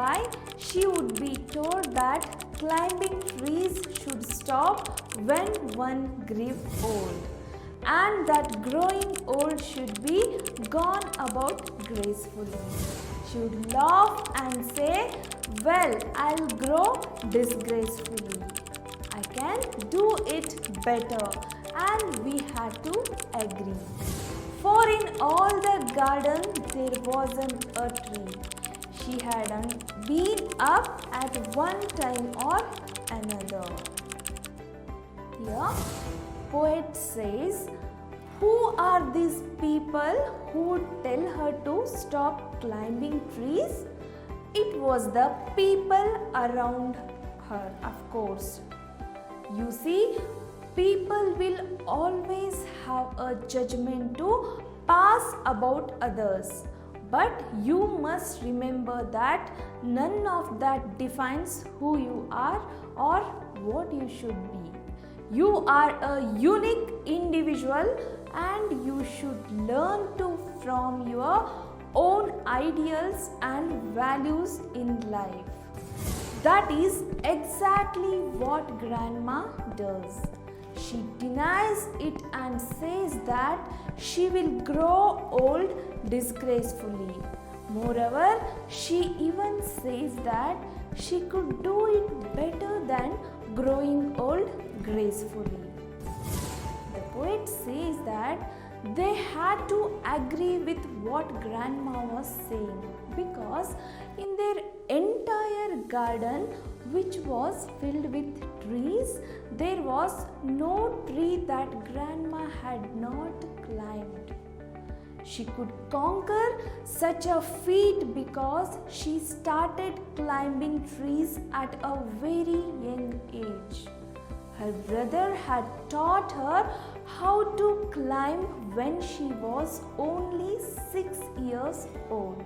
by, she would be told that climbing trees should stop when one grew old, and that growing old should be gone about gracefully. She would laugh and say, "Well, I'll grow disgracefully. I can do it better," and we had to agree. For in all the garden there wasn't a tree she hadn't been up at one time or another. Here, poet says, who are these people who would tell her to stop climbing trees? It was the people around her, of course. You see, people will always have a judgment to pass about others. But you must remember that none of that defines who you are or what you should be. You are a unique individual and you should learn from your own ideals and values in life. That is exactly what Grandma does. She denies it and says that she will grow old disgracefully. Moreover, she even says that she could do it better than growing old gracefully. The poet says that they had to agree with what Grandma was saying, because in their entire garden, which was filled with trees, there was no tree that Grandma had not climbed. She could conquer such a feat because she started climbing trees at a very young age. Her brother had taught her how to climb when she was only 6 years old.